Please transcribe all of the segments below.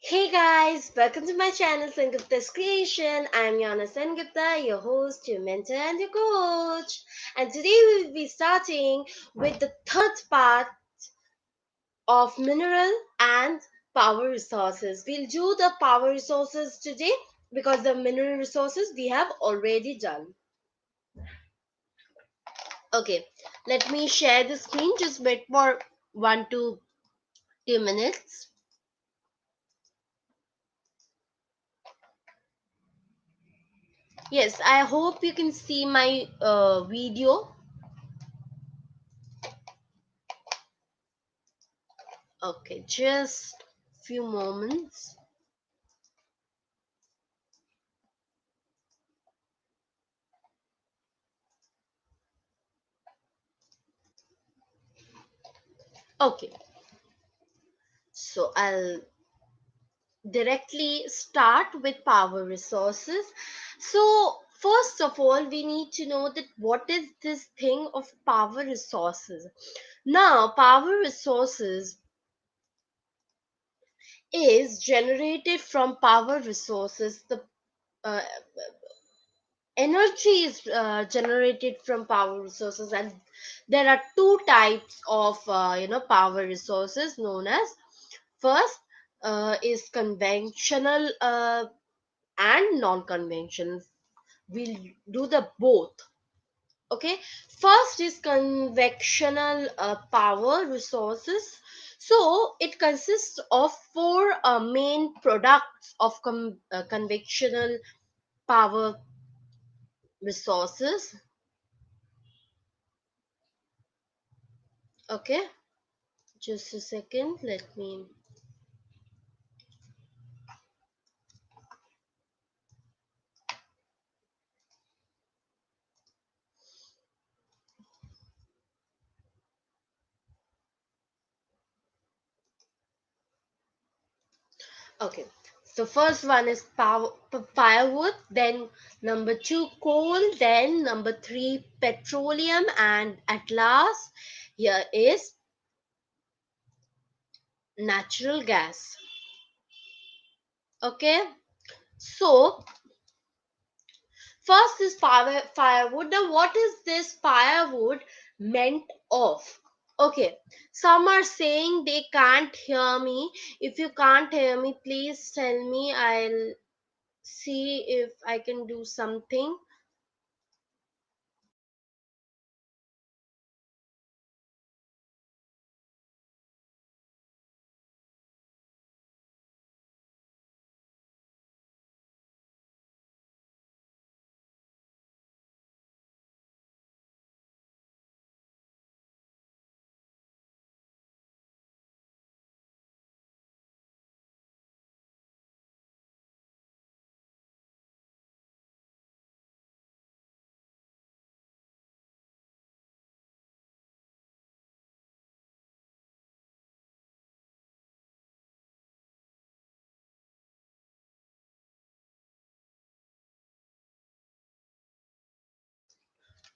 Hey guys, welcome to my channel Sengupta's Creation. I'm Yona Sengupta, your host, your mentor, and your coach. And today we will be starting with the third part of mineral and power resources. We'll do the power resources today because the mineral resources we have already done. Okay, let me share the screen. Just wait for 1 to 2 minutes. Yes, I hope you can see my video. Okay, just few moments. Okay, so I'll directly start with power resources. So first of all, we need to know that what is this thing of power resources. Now, power resources is generated from power resources. The uh, energy is generated from power resources, and there are two types of power resources known as first is conventional and non-conventional. We'll do the both. Okay, first is conventional power resources. So it consists of four main products of conventional power resources. Okay, just a second, let me. Okay, so first one is firewood, then number two coal, then number three petroleum, and at last here is natural gas. Okay, so first is firewood. Now, what is this firewood meant of? Okay, some are saying they can't hear me. If you can't hear me, please tell me. I'll see if I can do something.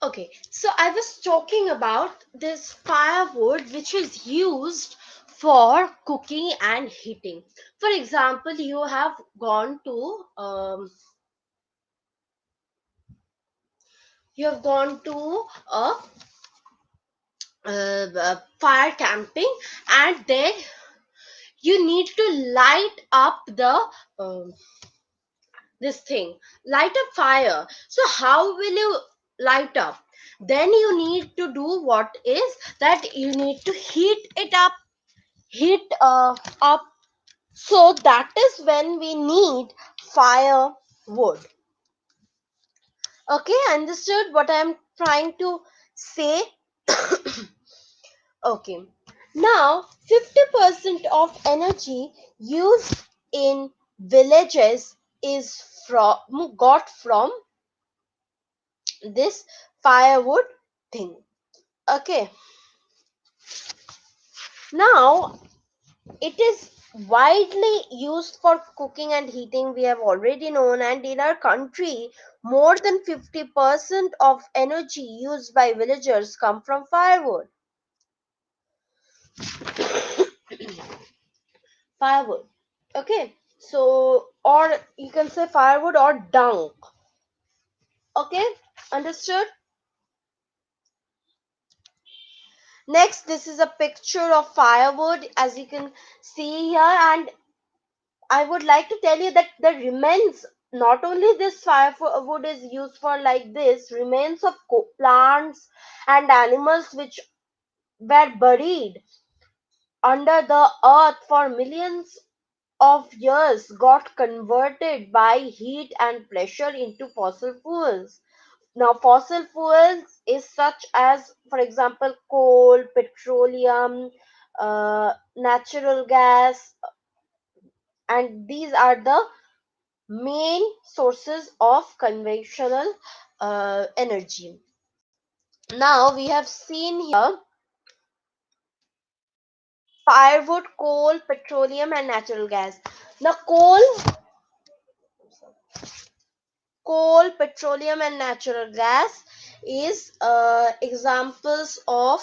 Okay, so I was talking about this firewood which is used for cooking and heating. For example, you have gone to fire camping, and there you need to light up the um, this thing, light up fire. So how will you light up? Then you need to do what is that you need to heat up. So that is when we need firewood. Okay, understood what I'm trying to say? Okay, now 50% of energy used in villages is got from this firewood thing. Okay, now it is widely used for cooking and heating, we have already known, and in our country more than 50% of energy used by villagers come from firewood. Firewood. Okay, so or you can say firewood or dung. Okay, understood. Next, this is a picture of firewood as you can see here, and I would like to tell you that the remains, not only this firewood is used for like this, remains of plants and animals which were buried under the earth for millions of years got converted by heat and pressure into fossil fuels. Now, fossil fuels is such as, for example, coal, petroleum, natural gas, and these are the main sources of conventional energy. Now, we have seen here firewood, coal, petroleum, and natural gas. Now, coal, petroleum, and natural gas is examples of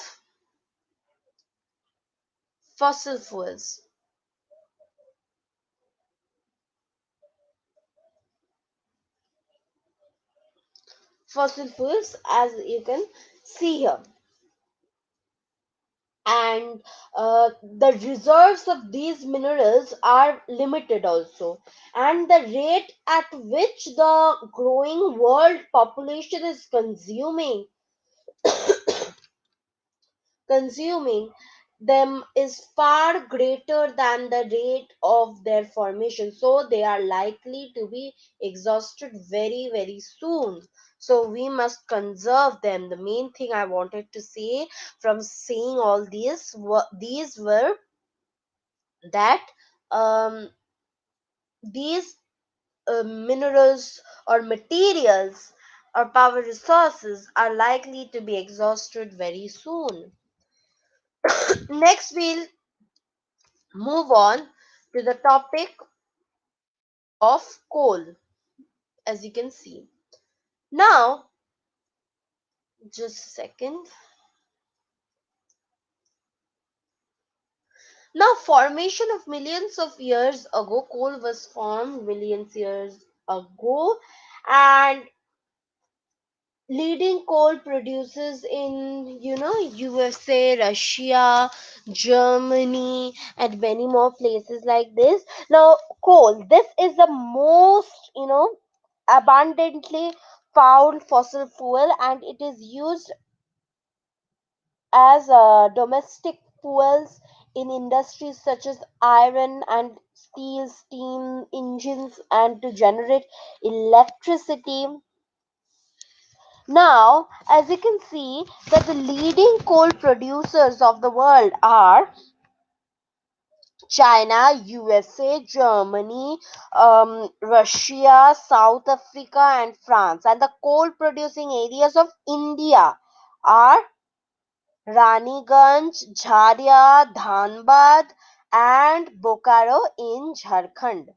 fossil fuels. Fossil fuels, as you can see here, and the reserves of these minerals are limited also, and the rate at which the growing world population is consuming them is far greater than the rate of their formation, so they are likely to be exhausted very very soon. So we must conserve them. The main thing I wanted to say from saying all these were that these minerals or materials or power resources are likely to be exhausted very soon. Next, we'll move on to the topic of coal, as you can see. Now, just a second. Now, formation of millions of years ago, coal was formed millions years ago, and leading coal producers in USA, Russia, Germany, and many more places like this. Now, coal, this is the most abundantly found fossil fuel, and it is used as domestic fuels in industries such as iron and steel, steam engines, and to generate electricity. Now, as you can see, that the leading coal producers of the world are China, USA, Germany, Russia, South Africa, and France. And the coal producing areas of India are Raniganj, Jharia, Dhanbad, and Bokaro in Jharkhand.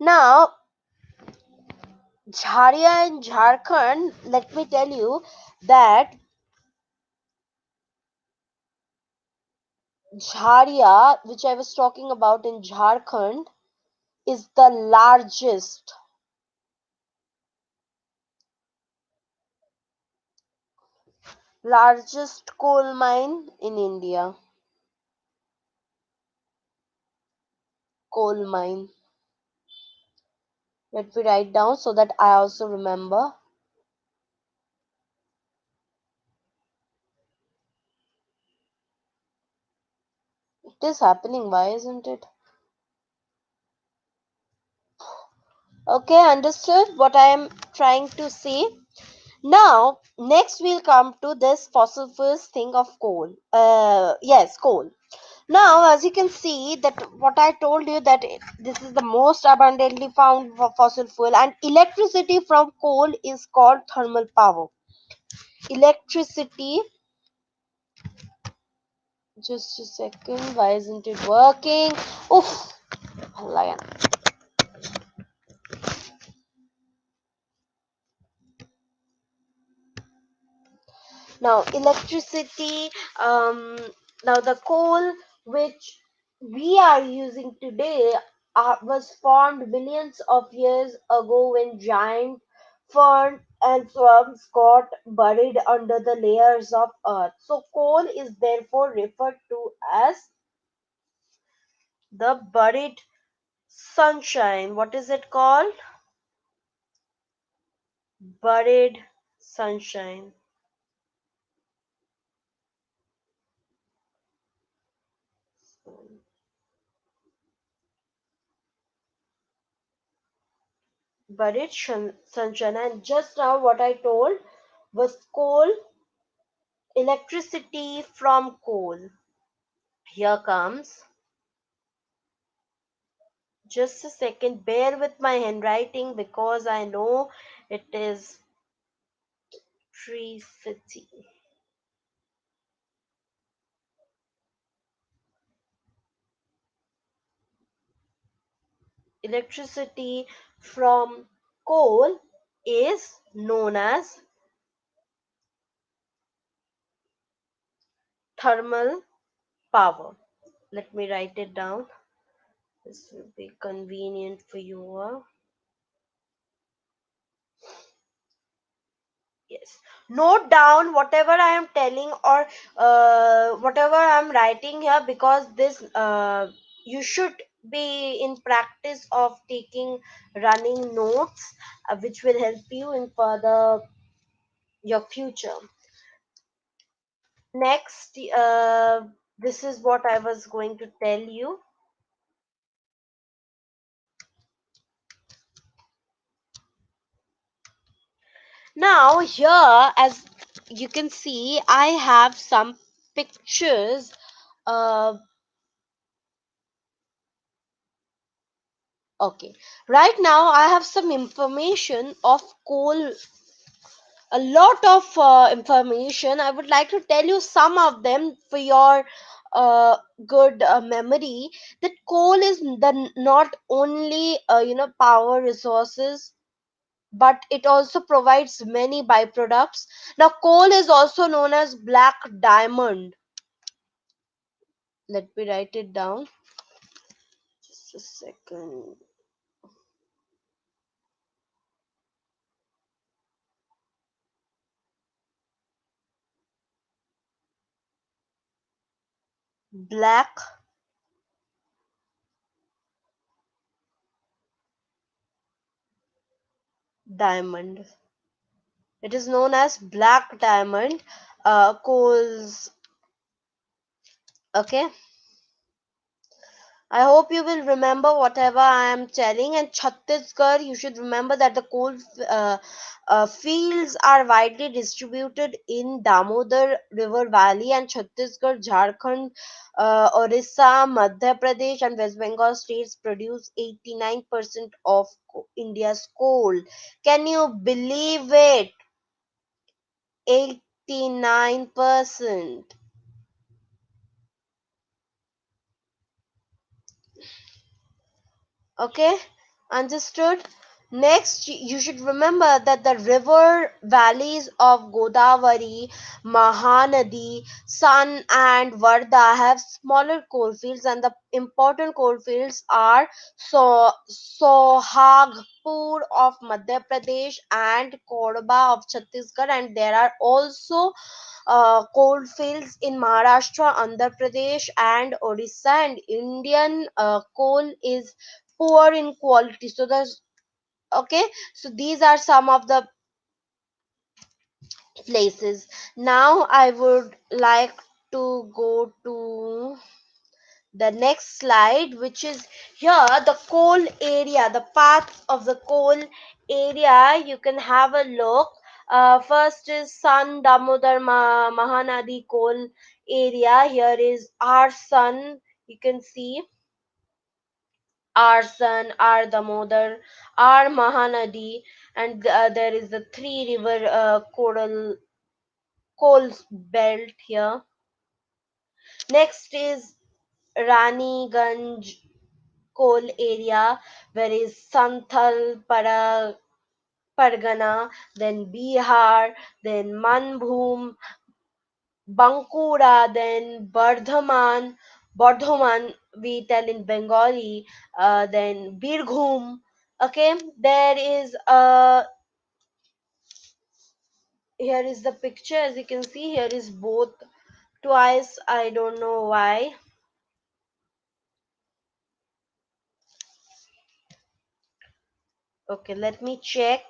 Now, Jharia in Jharkhand, let me tell you that Jharia, which I was talking about in Jharkhand, is the largest coal mine in India. Coal mine. Let me write down so that I also remember. It is happening. Why isn't it? Okay, understood what I am trying to say. Now, next we'll come to this fossil fuels thing of coal. Yes, coal. Now, as you can see, that what I told you, that this is the most abundantly found fossil fuel, and electricity from coal is called thermal power. Electricity, just a second, why isn't it working? Oof, lion. Now, electricity, um, now the coal which we are using today was formed millions of years ago when giant ferns and swamps got buried under the layers of earth. So, coal is therefore referred to as the buried sunshine. What is it called? Buried sunshine. Buried sunshine. And just now, what I told was coal, electricity from coal. Here comes. Just a second, bear with my handwriting because I know it is Tree City. Electricity from coal is known as thermal power. Let me write it down. This will be convenient for you. Yes. Note down whatever I am telling, or whatever I am writing here, because this you should be in practice of taking running notes, which will help you in further your future. Next, this is what I was going to tell you. Now, here, as you can see, I have some pictures. Okay, right now I have some information of coal, a lot of information. I would like to tell you some of them for your good memory. That coal is not only power resources, but it also provides many byproducts. Now, coal is also known as black diamond. Let me write it down. Just a second. Black diamond. It is known as black diamond. Coals. Okay. I hope you will remember whatever I am telling. And Chhattisgarh, you should remember that the coal fields are widely distributed in Damodar River Valley, and Chhattisgarh, Jharkhand, Orissa, Madhya Pradesh, and West Bengal states produce 89% of India's coal. Can you believe it? 89%. Okay, understood. Next, you should remember that the river valleys of Godavari, Mahanadi, San, and Varda have smaller coalfields, and the important coalfields are Sohagpur of Madhya Pradesh and Korba of Chhattisgarh, and there are also coal fields in Maharashtra, Andhra Pradesh, and Odisha. And Indian coal is poor in quality. So the okay, so these are some of the places. Now I would like to go to the next slide, which is here the coal area, the paths of the coal area. You can have a look. First is Sun Damodar Mahanadi coal area. Here is our sun. You can see our sun, our Damodar, our Mahanadi, and there is the three river coal belt here. Next is Raniganj coal area, where is Santhal Pargana, then Bihar, then Manbhum, Bankura, then Bardhaman we tell in Bengali, then Birbhum. Okay, there is here is the picture. As you can see, here is both twice. I don't know why. Okay, let me check.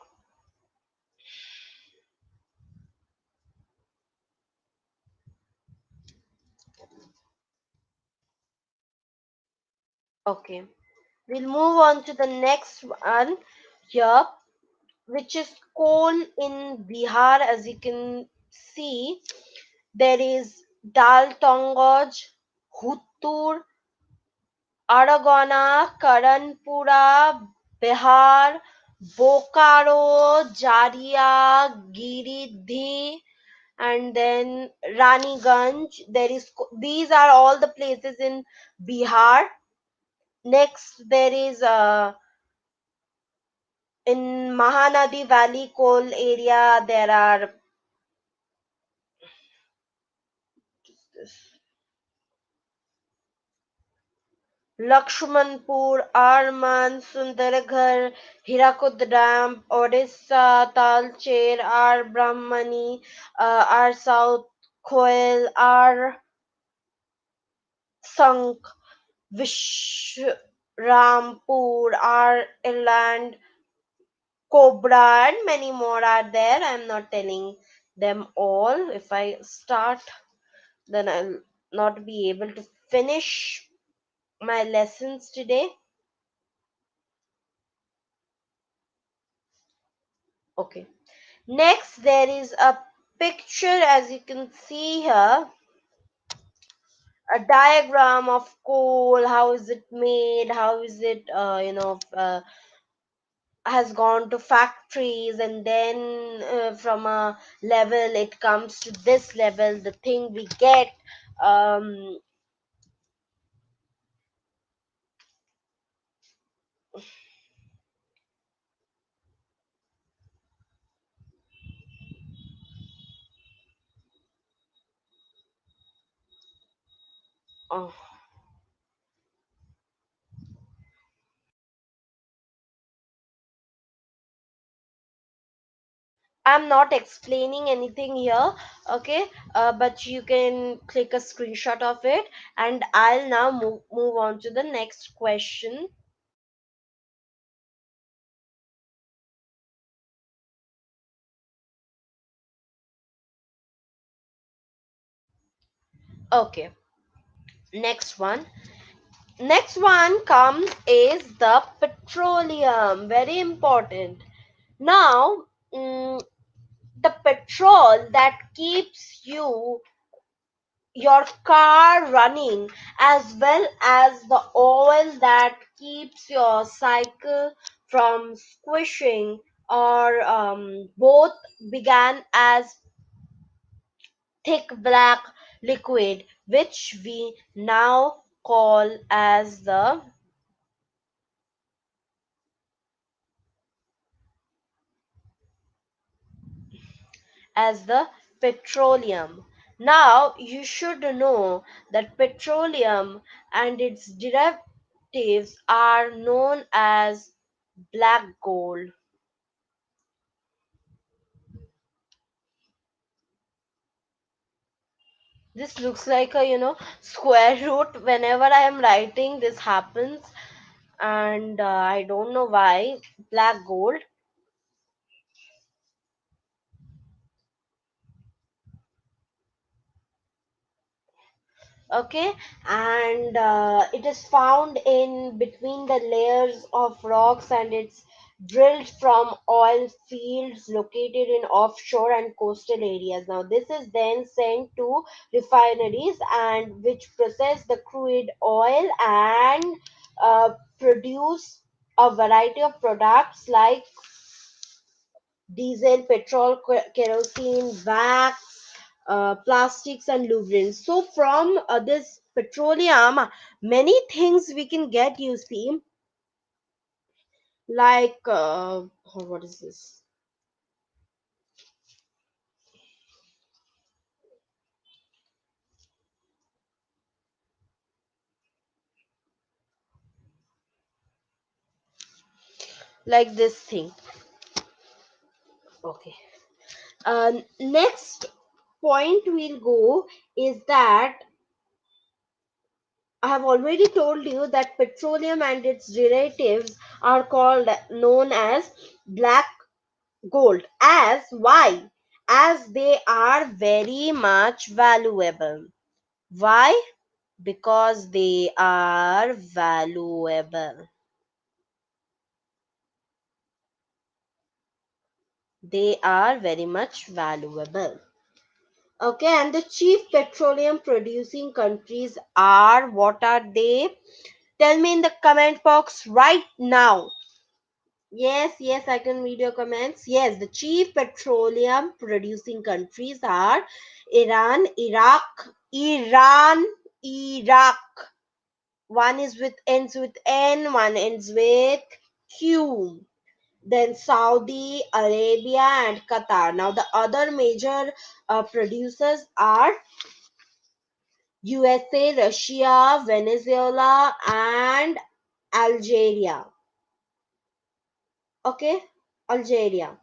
Okay, we'll move on to the next one here, which is coal in Bihar. As you can see, there is Dal Tongoj, Huttur, Aragona, Karanpura, Bihar, Bokaro, Jaria, Giridhi, and then Raniganj. These are all the places in Bihar. Next, there is in Mahanadi Valley coal area. There are Lakshmanpur, Arman, Sundargarh, Hirakud Dam, Odisha, Talcher, R. Brahmani, R. South Koel, R. Sank, Vishrampur, R. Inland, Cobra, and many more are there. I'm not telling them all. If I start, then I'll not be able to finish my lessons today. Okay. Next, there is a picture, as you can see here, a diagram of coal. How is it made? How is it, has gone to factories, and then from a level it comes to this level. The thing we get. Um, oh, I'm not explaining anything here, okay? But you can click a screenshot of it, and I'll now move on to the next question. Okay, next one. Next one comes is the petroleum. Very important. Now, the petrol that keeps your car running, as well as the oil that keeps your cycle from squishing, or both began as thick black liquid, which we now call as the petroleum. Now you should know that petroleum and its derivatives are known as black gold. This looks like a square root. Whenever I am writing, this happens, and I don't know why. Black gold. Okay, and it is found in between the layers of rocks, and it's drilled from oil fields located in offshore and coastal areas. Now, this is then sent to refineries and which process the crude oil and produce a variety of products like diesel, petrol, kerosene, wax, plastics, and lubricants. So, from this petroleum, many things we can get, you see, like what is this? Like this thing. Okay. Next point we'll go is that I have already told you that petroleum and its derivatives are called known as black gold. As why? As they are very much valuable. Why? Because they are valuable. They are very much valuable. Okay, and the chief petroleum producing countries are, what are they? Tell me in the comment box right now. Yes, yes, I can read your comments. Yes, the chief petroleum producing countries are Iran, Iraq. One is with ends with N, one ends with Q. Then Saudi Arabia and Qatar. Now the other major producers are USA, Russia, Venezuela, and Algeria. Okay, Algeria.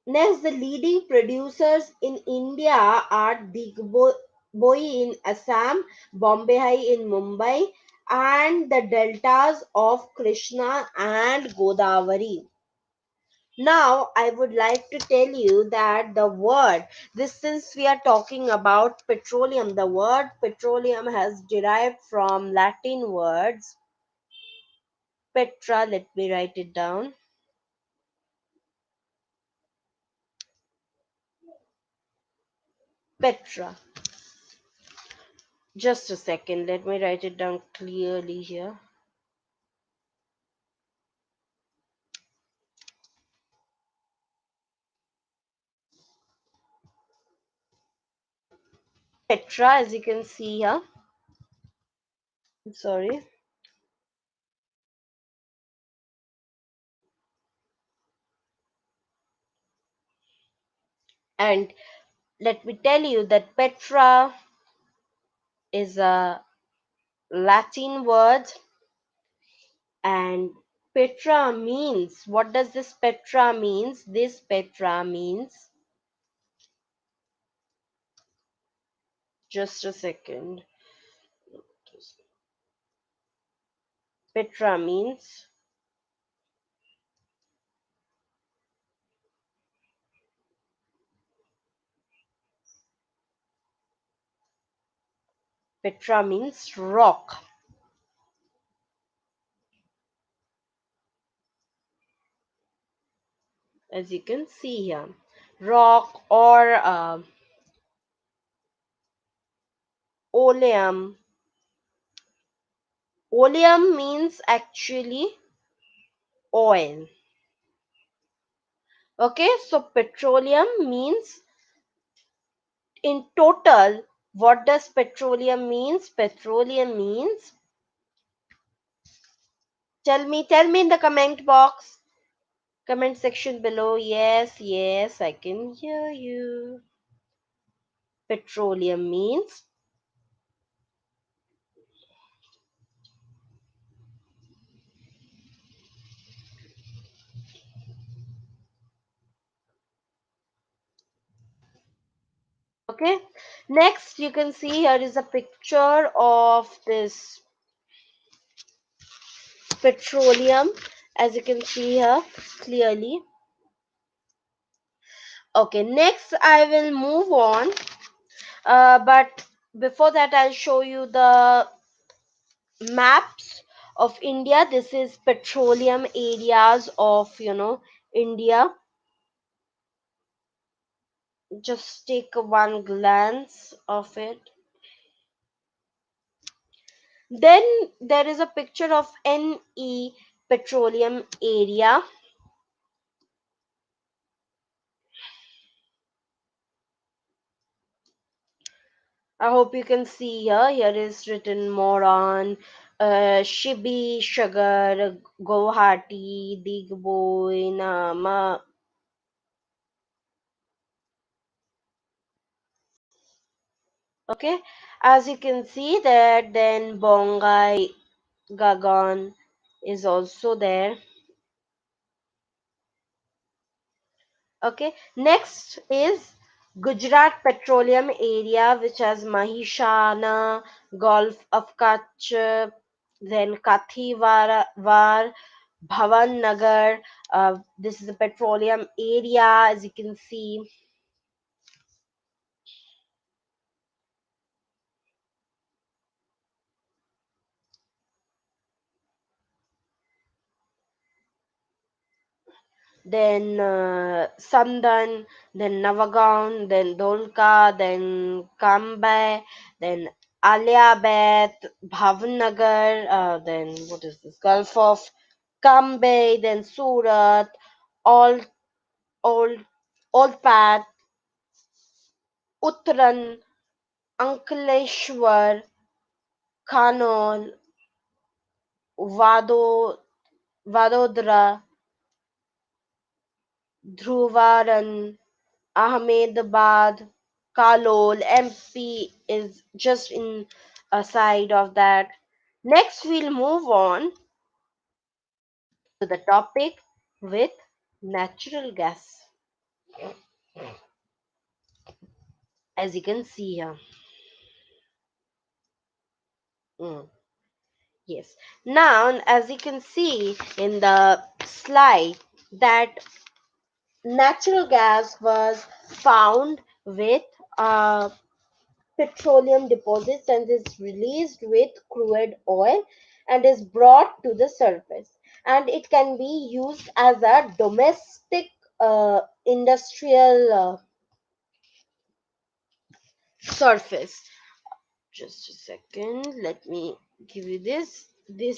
Next, the leading producers in India are Digboi in Assam, Bombay in Mumbai, and the deltas of Krishna and Godavari. Now, I would like to tell you that the word, this since we are talking about petroleum, the word petroleum has derived from Latin words Petra. Let me write it down. Petra. Just a second. Let me write it down clearly here. Petra, as you can see here. Sorry. And let me tell you that Petra is a Latin word, and Petra means, what does this Petra means? This Petra means, just a second. Petra means, Petra means rock, as you can see here. Rock or oleum. Oleum means actually oil. Okay, so petroleum means, in total, what does petroleum means? Petroleum means, tell me in the comment box, comment section below. Yes, yes, I can hear you. Petroleum means, okay. Next, you can see here is a picture of this petroleum, as you can see here clearly. Okay, next I will move on, but before that I'll show you the maps of India. This is petroleum areas of, India. Just take one glance of it. Then there is a picture of NE petroleum area. I hope you can see here. Here is written more on Shibi, Sugar, Guwahati, Digboi, Nama. Okay, as you can see that, then Bongai Gagan is also there. Okay, next is Gujarat Petroleum Area, which has Mahishana, Gulf of Kutch, then Kathiwar, Bhavan Nagar. This is a petroleum area, as you can see. Then Sandan, then Navagaon, then Dholka, then Kambai, then Aliabad, Bhavnagar, then what is this? Gulf of Kambai, then Surat, Old Old Old Pat, Uttaran, Ankleshwar, Kanol, Vado, Vadodara, Dhruvaran, Ahmedabad, Kalol, MP is just in a side of that. Next, we'll move on to the topic with natural gas, as you can see here. Mm, yes. Now, as you can see in the slide, that natural gas was found with petroleum deposits and is released with crude oil and is brought to the surface, and it can be used as a domestic industrial surface. Just a second, let me give you this,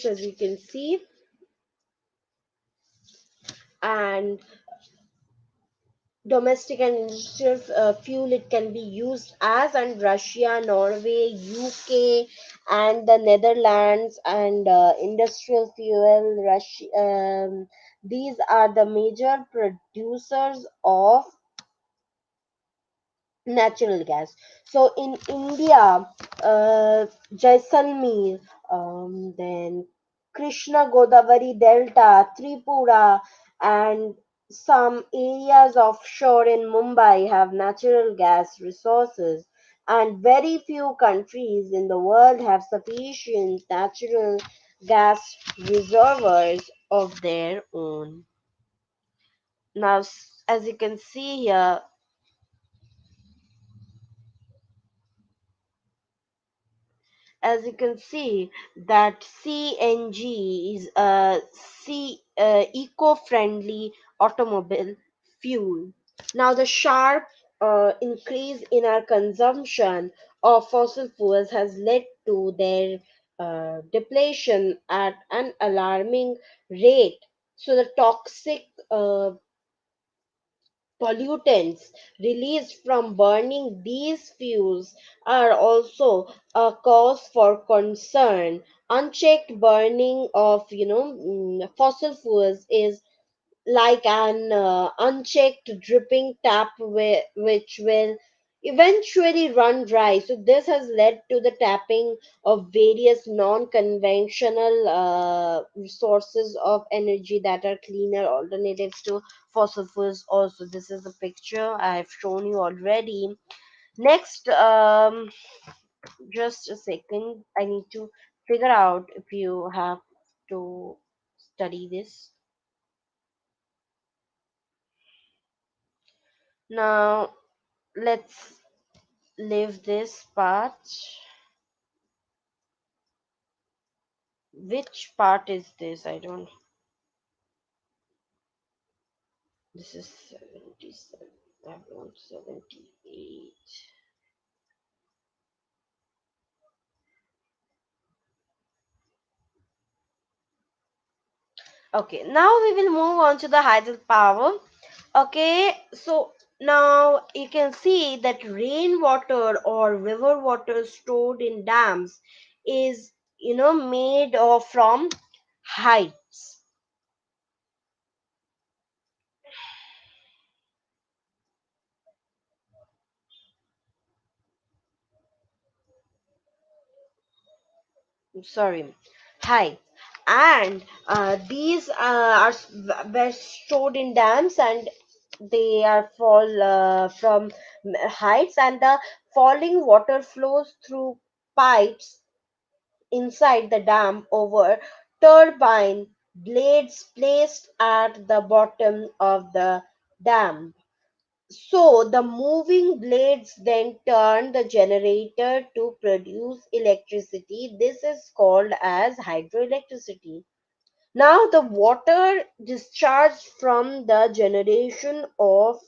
as you can see. And domestic and industrial fuel, it can be used as, and Russia, Norway, UK, and the Netherlands, and industrial fuel Russia, these are the major producers of natural gas. So in India, Jaisalmer, then Krishna Godavari Delta, Tripura, and some areas offshore in Mumbai have natural gas resources, and very few countries in the world have sufficient natural gas reservoirs of their own. Now, as you can see here, that CNG is a eco-friendly automobile fuel. Now the sharp increase in our consumption of fossil fuels has led to their depletion at an alarming rate. So the toxic pollutants released from burning these fuels are also a cause for concern. Unchecked burning of fossil fuels is like an unchecked dripping tap, which will eventually run dry. So this has led to the tapping of various non-conventional sources of energy that are cleaner alternatives to fossil fuels. Also, this is the picture I have shown you already. Next, just a second, I need to figure out if you have to study this. Now let's leave this part. Which part is this? I don't. This is 77. I want 78. Okay, now we will move on to the hydropower. Okay, so now you can see that rainwater or river water stored in dams is, made of from heights. Sorry, heights, and these were stored in dams, and they are fall from heights, and the falling water flows through pipes inside the dam over turbine blades placed at the bottom of the dam. So the moving blades then turn the generator to produce electricity. This is called as hydroelectricity. Now the water discharged from the generation of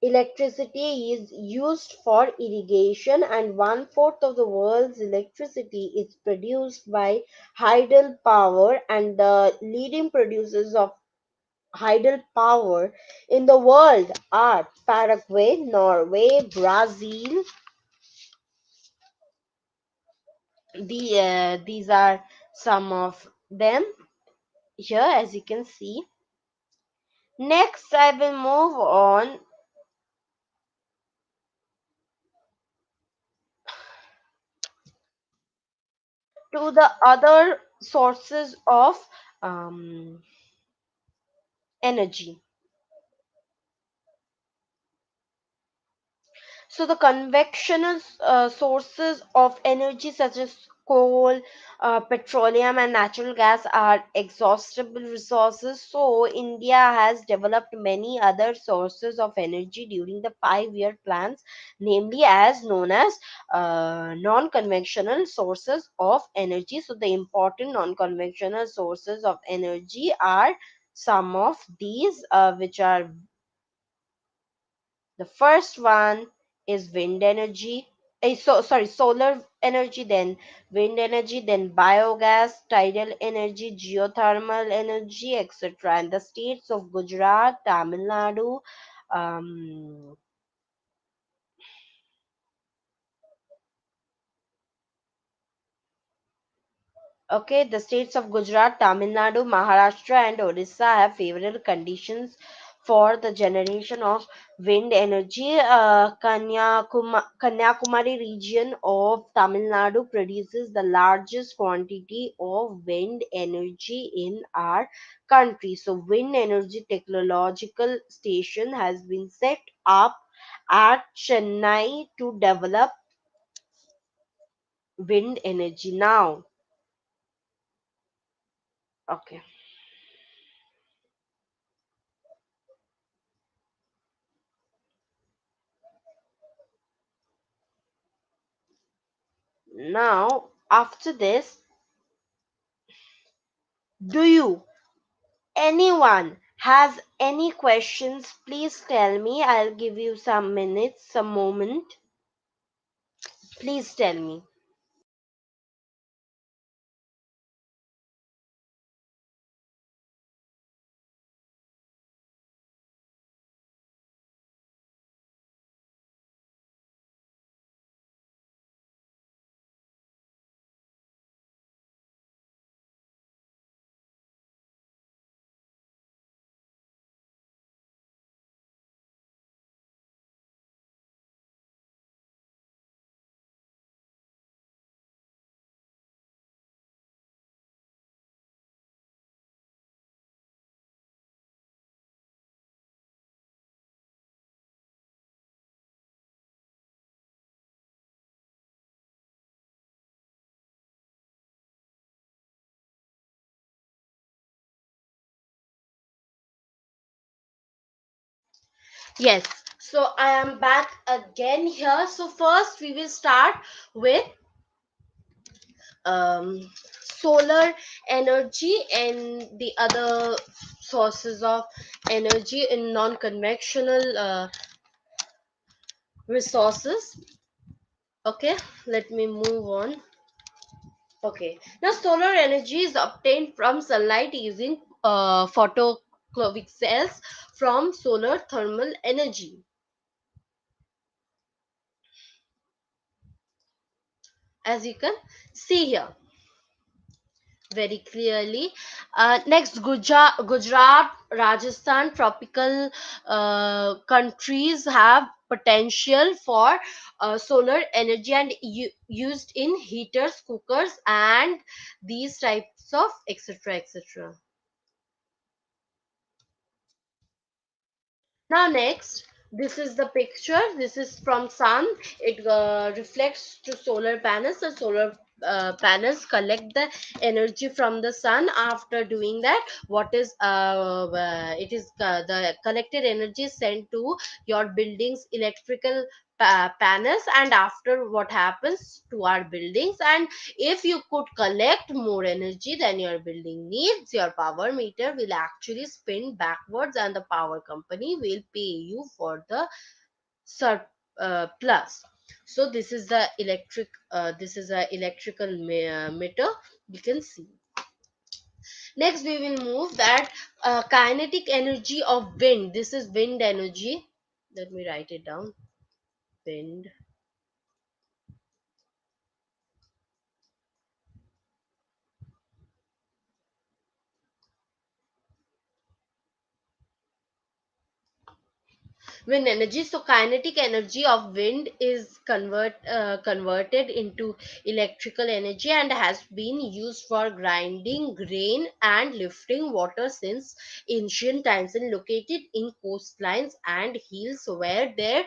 electricity is used for irrigation, and one-fourth of the world's electricity is produced by hydel power, and the leading producers of hydel power in the world are Paraguay, Norway, Brazil. These are some of them here, as you can see. Next, I will move on to the other sources of um, energy. So the convectional sources of energy such as coal, petroleum and natural gas are exhaustible resources. So India has developed many other sources of energy during the 5-year plans, namely as known as non-conventional sources of energy. So the important non-conventional sources of energy are some of these, which are the first one is wind energy. Solar energy, then wind energy, then biogas, tidal energy, geothermal energy, etc. And the states of Gujarat, Tamil Nadu, um, okay, the states of Gujarat, Tamil Nadu, Maharashtra, and Odisha have favorable conditions for the generation of wind energy. Kanyakumari region of Tamil Nadu produces the largest quantity of wind energy in our country. So, wind energy technological station has been set up at Chennai to develop wind energy now. Okay. Now, after this, do you, anyone, has any questions? Please tell me. I'll give you some minutes, some moment. Please tell me. Yes. So I am back again here. So first we will start with solar energy and the other sources of energy in non-conventional resources. Okay, let me move on. Okay, now solar energy is obtained from sunlight using photochloric cells from solar thermal energy. As you can see here very clearly. Next, Gujarat, Rajasthan, tropical countries have potential for solar energy and used in heaters, cookers, and these types of etc. etc. Now next, this is the picture. This is from sun. It reflects to solar panels. The solar panels collect the energy from the sun. After doing that, what is it is the collected energy sent to your building's electrical panels, and after what happens to our buildings, and if you could collect more energy than your building needs, your power meter will actually spin backwards and the power company will pay you for the surplus. So this is the this is a electrical meter you can see. Next we will move that kinetic energy of wind. This is wind energy. Let me write it down. Wind. Wind energy. So kinetic energy of wind is converted into electrical energy and has been used for grinding grain and lifting water since ancient times, and located in coastlines and hills where there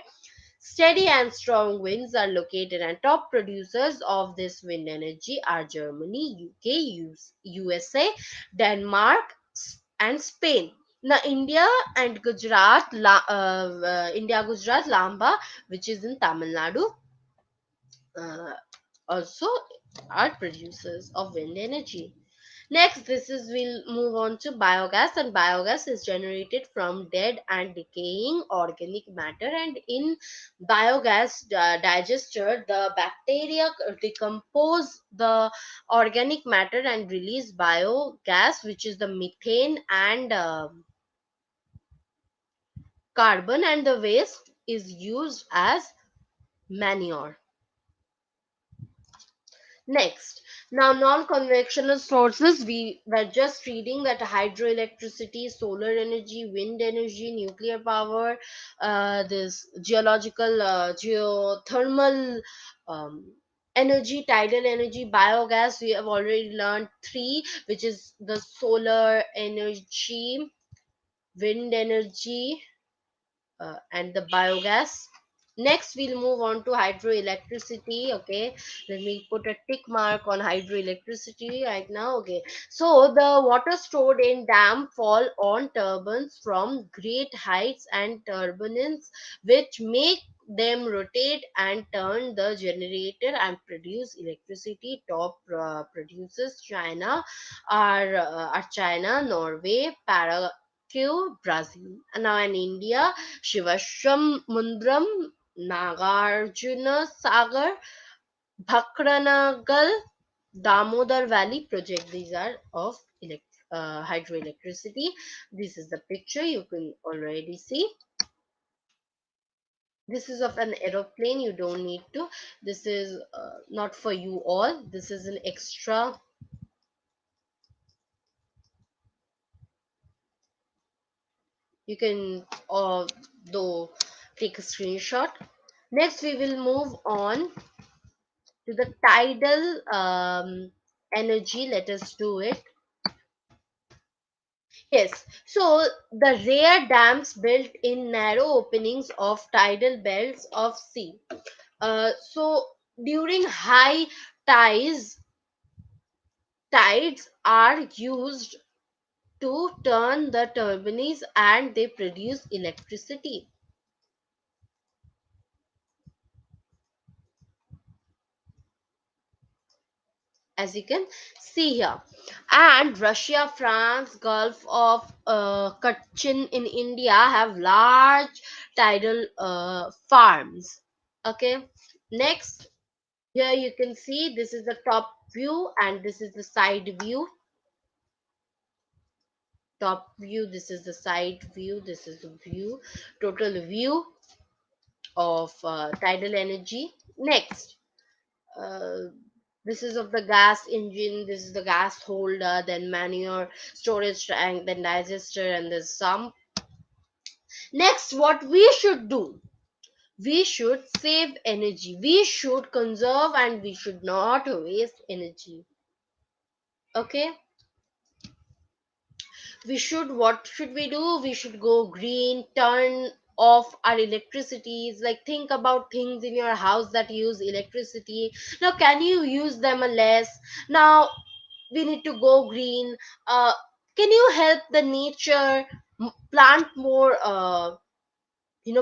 steady and strong winds are located, and top producers of this wind energy are Germany, UK, USA, Denmark, and Spain. Now, India, Gujarat, Lamba, which is in Tamil Nadu, uh, also are producers of wind energy. Next, this is we'll move on to biogas, and biogas is generated from dead and decaying organic matter. And in biogas digester, the bacteria decompose the organic matter and release biogas, which is the methane and carbon, and the waste is used as manure. Next, now non-conventional sources, we were just reading that hydroelectricity, solar energy, wind energy, nuclear power, this geological, geothermal energy, tidal energy, biogas. We have already learned three, which is the solar energy, wind energy, and the biogas. Next, we'll move on to hydroelectricity. Okay, let me put a tick mark on hydroelectricity right now. Okay, so the water stored in dam fall on turbines from great heights and turbines, which make them rotate and turn the generator and produce electricity. Top producers China are China, Norway, Paraguay, Brazil. Now in India, Shivasham Mundram, Nagarjuna Sagar, Bhakranagal, Damodar Valley project. These are of hydroelectricity. This is the picture you can already see. This is of an aeroplane. You don't need to. This is not for you all. This is an extra. You can though take a screenshot. Next, we will move on to the tidal energy. Let us do it. Yes, so the rare dams built in narrow openings of tidal belts of sea. So during high tides, tides are used to turn the turbines and they produce electricity. as you can see here. And Russia, France, Gulf of Kachin in India have large tidal farms. Okay, next, here you can see this is the top view and this is the side view. Top view, this is the side view, this is the view, total view of tidal energy. Next, uh, this is of the gas engine, this is the gas holder, then manure storage tank, then digester, and there's some. Next, what we should do, we should save energy, we should conserve, and we should not waste energy. Okay, we should, what should we do, we should go green, turn off our electricities. Like, think about things in your house that use electricity. Now, can you use them a less? Now we need to go green. Can you help the nature, plant more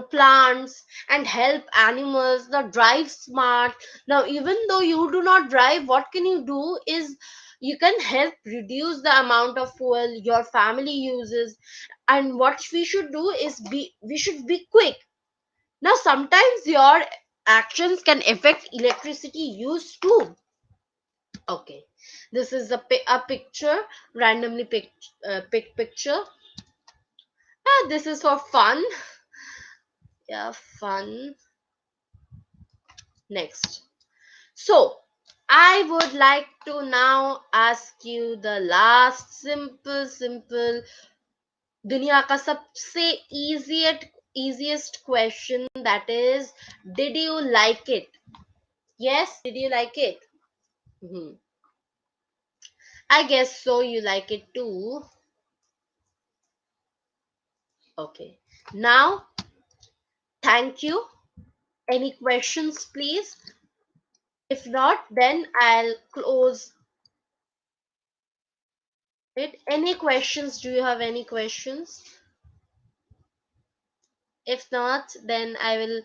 plants, and help animals? Now drive smart. Now, even though you do not drive, what can you do is you can help reduce the amount of fuel your family uses. And what we should do is we should be quick. Now, sometimes your actions can affect electricity use too. Okay, this is a picture, randomly picked picture. This is for fun. Yeah, fun. Next. So, I would like to now ask you the last simple दुनिया का सबसे easiest question, that is, did you like it? Yes, did you like it? Mhm. I guess so, you like it too. Okay. Now, thank you. Any questions, please? If not, then I'll close it. Any questions? Do you have any questions? If not, then I will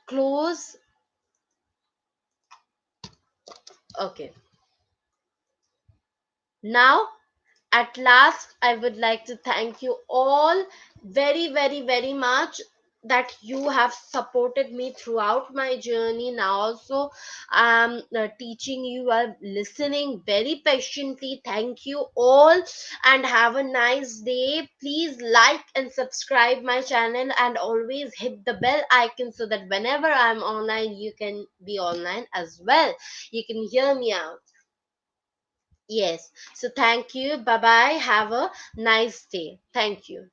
close. Okay. Now, at last, I would like to thank you all very much that you have supported me throughout my journey. Now also, I'm teaching you, are listening very patiently. Thank you all, and have a nice day. Please like and subscribe my channel, and always hit the bell icon so that whenever I'm online, you can be online as well. You can hear me out. Yes. So thank you. Bye bye. Have a nice day. Thank you.